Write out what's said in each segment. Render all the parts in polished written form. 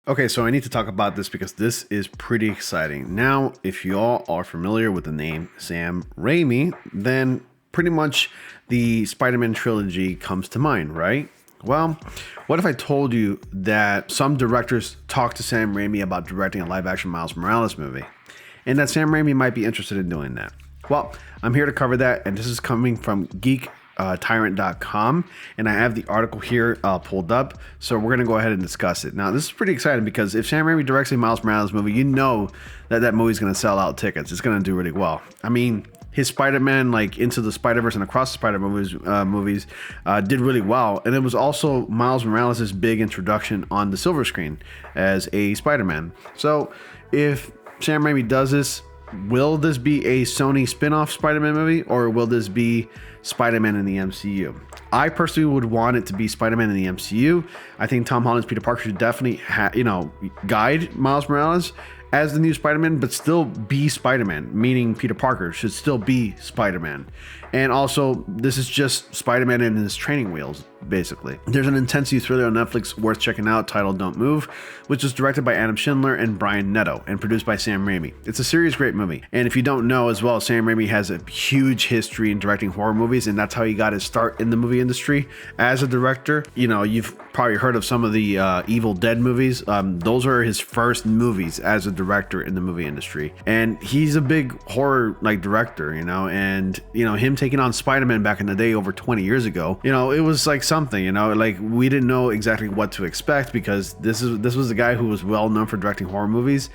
Okay, so I need to talk about this because this is pretty exciting. Now, if you all are familiar with the name Sam Raimi, then pretty much the Spider-Man trilogy comes to mind, right? Well, what if I told you that some directors talked to Sam Raimi about directing a live-action Miles Morales movie, and that Sam Raimi might be interested in doing that? Well, I'm here to cover that, and this is coming from geektyrant.com, and I have the article here pulled up, so we're going to go ahead and discuss it. Now, this is pretty exciting because if Sam Raimi directs a Miles Morales movie, you know that that movie's going to sell out tickets. It's going to do really well. I mean, his Spider-Man, like Into the Spider-Verse and Across the Spider-Movies did really well, and it was also Miles Morales' big introduction on the silver screen as a Spider-Man. So, if Sam Raimi does this, will this be a Sony spin-off Spider-Man movie, or will this be Spider-Man in the MCU? I personally would want it to be Spider-Man in the MCU. I think Tom Holland's Peter Parker should definitely guide Miles Morales as the new Spider-Man, but still be Spider-Man, meaning Peter Parker should still be Spider-Man. And also, this is just Spider-Man in his training wheels, basically. There's an intense youth thriller on Netflix worth checking out titled Don't Move, which is directed by Adam Schindler and Brian Netto and produced by Sam Raimi. It's a serious great movie. And if you don't know as well, Sam Raimi has a huge history in directing horror movies, and that's how he got his start in the movie industry as a director. You know, you've probably heard of some of the Evil Dead movies. Those are his first movies as a director in the movie industry. And he's a big horror director, and him taking on Spider-Man back in the day over 20 years ago, it was like something, like we didn't know exactly what to expect because this was a guy who was well known for directing horror movies.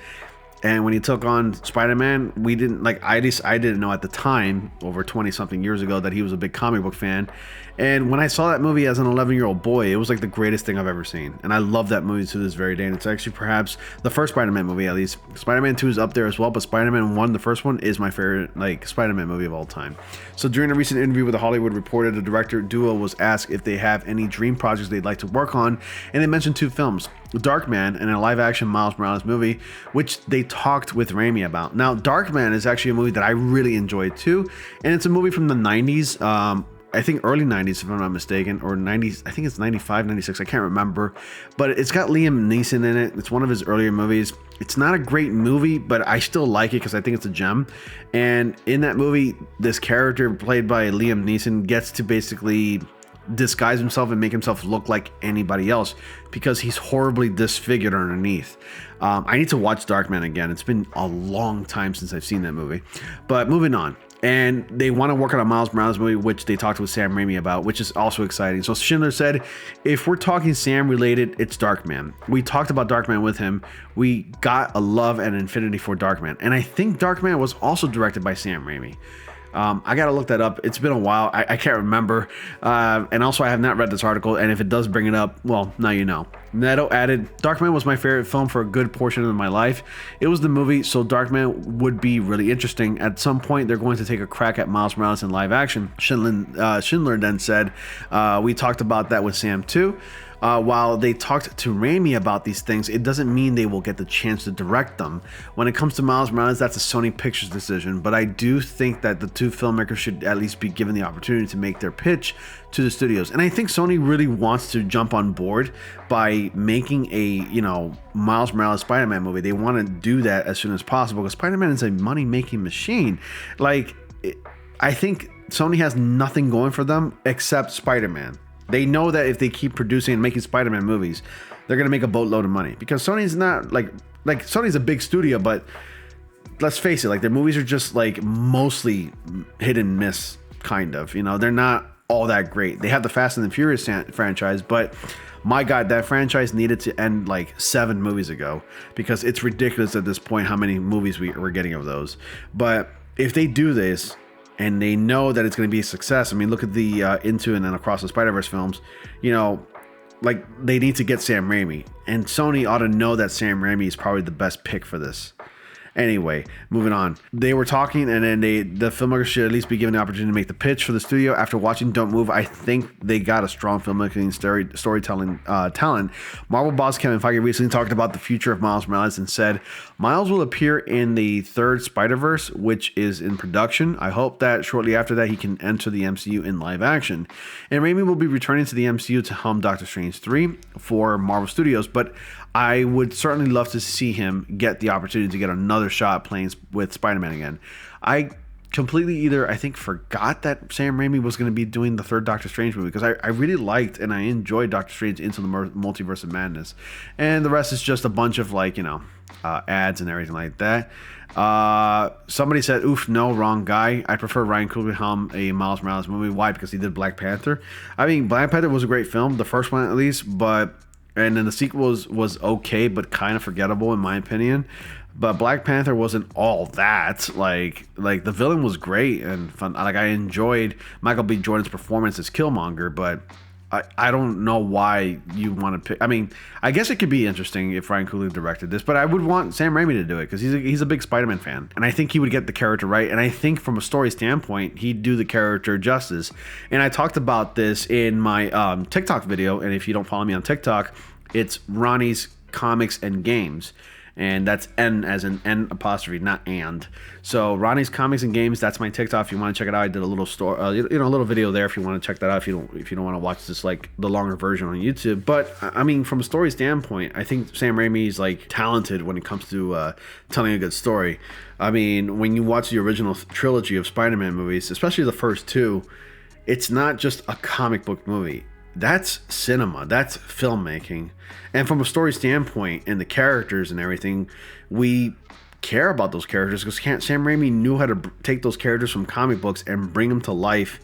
And when he took on Spider-Man, we didn't I didn't know at the time, over 20 something years ago, that he was a big comic book fan. And when I saw that movie as an 11-year-old boy, it was like the greatest thing I've ever seen. And I love that movie to this very day. And it's actually perhaps the first Spider-Man movie, at least. Spider-Man 2 is up there as well, but Spider-Man 1, the first one, is my favorite Spider-Man movie of all time. So during a recent interview with The Hollywood Reporter, the director duo was asked if they have any dream projects they'd like to work on, and they mentioned two films: Darkman and a live-action Miles Morales movie, which they talked with Raimi about. Now, Darkman is actually a movie that I really enjoyed too, and it's a movie from the 90s. I think early 90s, if I'm not mistaken, or 90s. I think it's 95, 96. I can't remember, but it's got Liam Neeson in it. It's one of his earlier movies. It's not a great movie, but I still like it because I think it's a gem. And in that movie, this character played by Liam Neeson gets to basically disguise himself and make himself look like anybody else because he's horribly disfigured underneath. I need to watch Darkman again. It's been a long time since I've seen that movie. But moving on. And they want to work on a Miles Morales movie, which they talked with Sam Raimi about, which is also exciting. So Schindler said, if we're talking Sam related, it's Darkman. We talked about Darkman with him. We got a love and infinity for Darkman. And I think Darkman was also directed by Sam Raimi. I gotta look that up. It's been a while. I can't remember. And also, I have not read this article. And if it does bring it up, well, now you know. Netto added, Darkman was my favorite film for a good portion of my life. It was the movie, so Darkman would be really interesting. At some point, they're going to take a crack at Miles Morales in live action. Schindler then said, we talked about that with Sam too. While they talked to Raimi about these things, it doesn't mean they will get the chance to direct them. When it comes to Miles Morales, that's a Sony Pictures decision, but I do think that the two filmmakers should at least be given the opportunity to make their pitch to the studios. And I think Sony really wants to jump on board by making a, Miles Morales Spider-Man movie. They want to do that as soon as possible because Spider-Man is a money-making machine. I think Sony has nothing going for them except Spider-Man. They know that if they keep producing and making Spider-Man movies, they're going to make a boatload of money because Sony's not like Sony's a big studio, but let's face it, their movies are just mostly hit and miss kind of, they're not all that great. They have the Fast and the Furious franchise, but my God, that franchise needed to end 7 movies ago because it's ridiculous at this point how many movies we're getting of those. But if they do this, and they know that it's going to be a success. I mean, look at the Into and then Across the Spider-Verse films. They need to get Sam Raimi. And Sony ought to know that Sam Raimi is probably the best pick for this. Anyway, moving on. They were talking, and then the filmmakers should at least be given the opportunity to make the pitch for the studio. After watching Don't Move, I think they got a strong filmmaking storytelling talent. Marvel boss Kevin Feige recently talked about the future of Miles Morales and said, Miles will appear in the third Spider-Verse, which is in production. I hope that shortly after that, he can enter the MCU in live action. And Raimi will be returning to the MCU to helm Doctor Strange 3 for Marvel Studios, but I would certainly love to see him get the opportunity to get another shot playing with Spider-Man again. I completely either I think forgot that Sam Raimi was going to be doing the third Doctor Strange movie, because I really liked and I enjoyed Doctor Strange Into the Multiverse of Madness, and the rest is just a bunch of like, you know, ads and everything like that. Somebody said, oof, no, wrong guy. I prefer Ryan Coogler helm a Miles Morales movie. Why? Because he did Black Panther. I mean, Black Panther was a great film, the first one at least, and then the sequel was okay, but kind of forgettable in my opinion. But Black Panther wasn't all that. Like the villain was great and fun. Like, I enjoyed Michael B. Jordan's performance as Killmonger, but I don't know why you want to pick. I mean, I guess it could be interesting if Ryan Coogler directed this, but I would want Sam Raimi to do it because he's a big Spider-Man fan, and I think he would get the character right. And I think from a story standpoint, he'd do the character justice. And I talked about this in my TikTok video, and if you don't follow me on TikTok, it's Ronnie's Comics and Games. And that's N as in N apostrophe, not and. So Ronnie's Comics and Games, that's my TikTok. If you want to check it out, I did a little story, a little video there. If you want to check that out, if you don't want to watch this like the longer version on YouTube. But I mean, from a story standpoint, I think Sam Raimi is like talented when it comes to telling a good story. I mean, when you watch the original trilogy of Spider-Man movies, especially the first two, it's not just a comic book movie. That's cinema. That's filmmaking. And from a story standpoint and the characters and everything, we care about those characters because Sam Raimi knew how to take those characters from comic books and bring them to life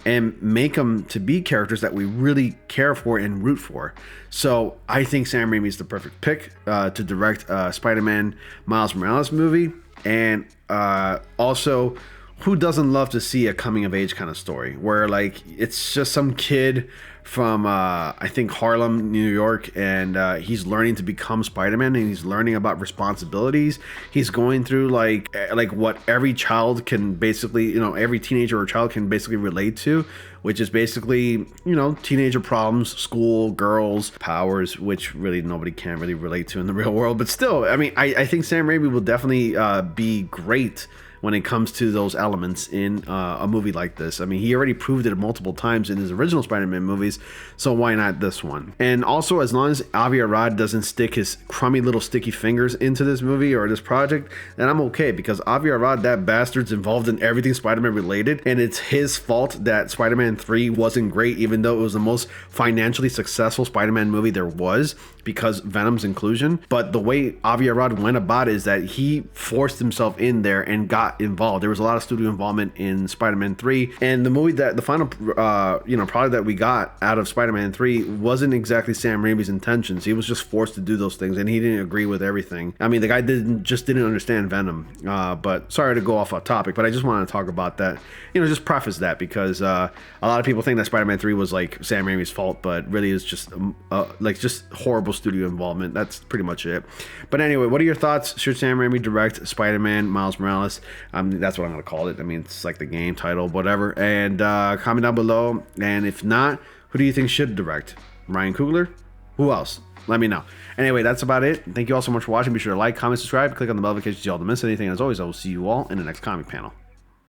and make them to be characters that we really care for and root for. So I think Sam Raimi is the perfect pick to direct Spider-Man Miles Morales movie. And also, who doesn't love to see a coming of age kind of story where like it's just some kid from I think Harlem, New York, and he's learning to become Spider-Man, and he's learning about responsibilities. He's going through like what every child can basically, you know, every teenager or child can basically relate to, which is basically, you know, teenager problems, school, girls, powers, which really nobody can really relate to in the real world. But still, I mean, I think Sam Raimi will definitely be great when it comes to those elements in a movie like this. I mean, he already proved it multiple times in his original Spider-Man movies, so why not this one? And also, as long as Avi Arad doesn't stick his crummy little sticky fingers into this movie or this project, then I'm okay, because Avi Arad, that bastard's involved in everything Spider-Man related, and it's his fault that Spider-Man 3 wasn't great, even though it was the most financially successful Spider-Man movie there was, because Venom's inclusion. But the way Avi Arad went about it is that he forced himself in there and got involved. There was a lot of studio involvement in Spider-Man 3, and the movie that the final product that we got out of Spider-Man 3 wasn't exactly Sam Raimi's intentions. He was just forced to do those things, and he didn't agree with everything. I mean, the guy didn't understand Venom. But sorry to go off topic, but I just wanted to talk about that, just preface that, because a lot of people think that Spider-Man 3 was like Sam Raimi's fault, but really it's just just horrible studio involvement. That's pretty much it. But anyway, what are your thoughts? Should Sam Raimi direct Spider-Man Miles Morales? That's what I'm going to call it. I mean, it's like the game title, whatever. And comment down below. And if not, who do you think should direct? Ryan Coogler? Who else? Let me know. Anyway, that's about it. Thank you all so much for watching. Be sure to like, comment, subscribe, click on the bell notifications so you don't miss anything. As always, I will see you all in the next comic panel.